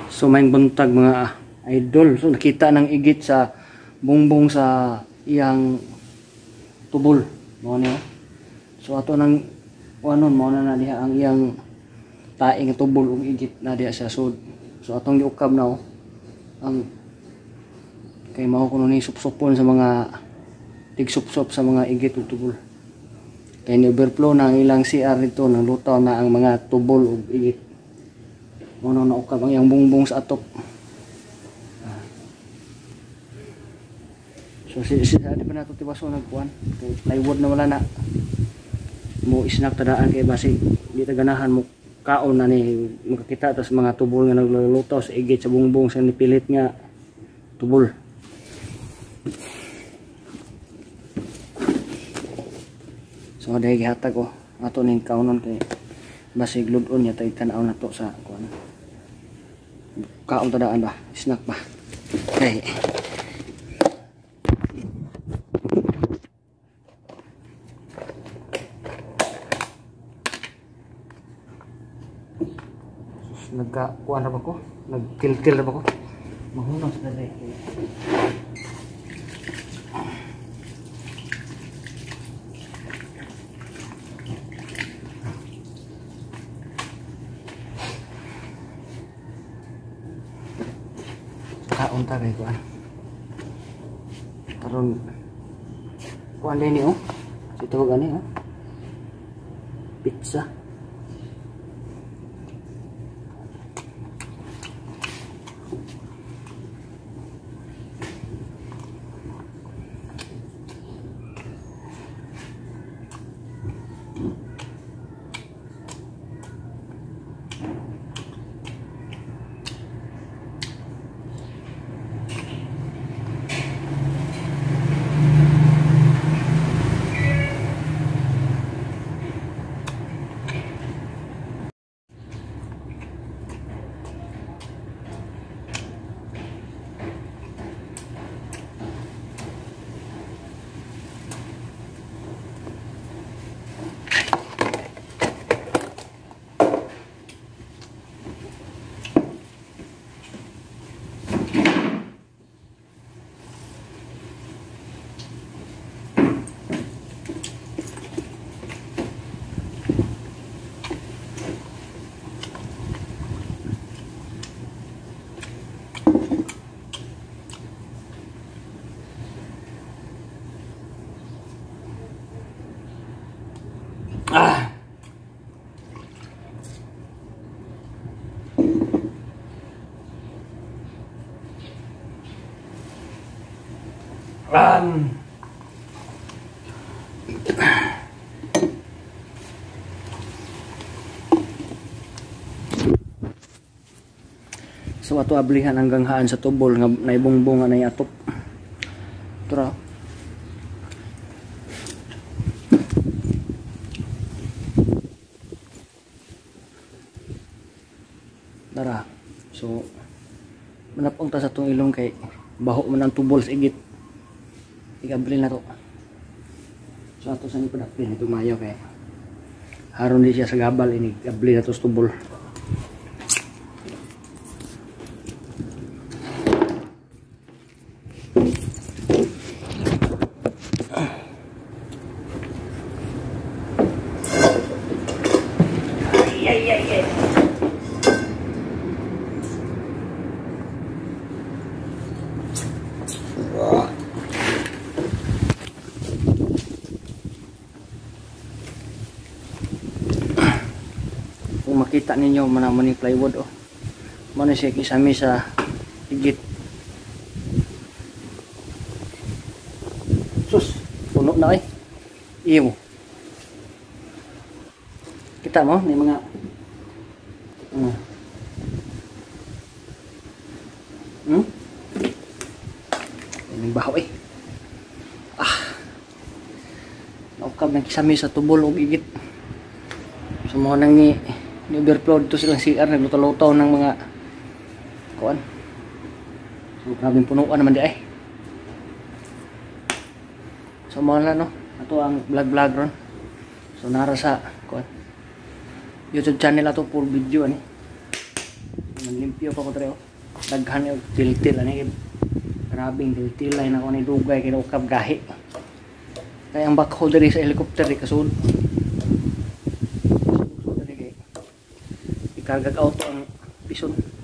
So may buntag mga idol. So nakita ng igit sa bungbong sa iyang tubol. Mo niyo. So ato nang wanon mo na diha ang iyang taing tubol ug igit na diha sa sud. So atong giukab na ang kay mao kuno ni supsupon sa mga tigsupsop sa mga igit ug tubol. Kay ni overflow na ang ilang CR nito, nang lutaw na ang mga tubol ug igit. Mo na ukab ang iyang bungbong sa atop. So si di pa nato tibaso nagkuan. Kay plywood na wala na. Mo isnak tadaan kay basi di ta ganahan mo kaon na ni makakita tas mga tubol nga naglulutaw sa igit sa bungbong sa nipilit nga tubol. So dahil gihatag ko ato ning kaunon kay basig ludon niya tay tan-aw nato sa kuan. Kaon tadaan ba? Snack ba? Okay. Nagka-kuan na ba ko? Nagkil-kil na ba ko? Mahunong sa dalay. Kaon ta kay kuan. Karon kuan din ni Ito gani pizza. So ato ablihan hanggang haan sa tubol nga naibungbong nga nay atop. Tara. Tara. So manapong ta sa tong ilong kay baho man ang tubol sa igit. Igabli na to. So ato sa ni padapin ito mayo kay haron di siya sa gabal ini igabli na to sa tubol. Kung makita ninyo manaman yung plywood muna siya kisami sa higit. Sus puno na iyo kita mo may mga may bahaw naukab ng kisami sa tubol o igit. So mga nang ni overflow dito silang CR naglutaw-lutaw ng mga kuan. So grabing punuan naman di so mga na ato ang vlog ron. So nara sa kuan YouTube channel ato full video ani. Nanlimpyo pa ko dre oh. Daghan yung tiltil ani. Grabing tiltilay na ko ni dugay kay ukab gahi. Kaya ang backhoe diri sa helicopter di kasun. Diri kay ikargag auto ang pison.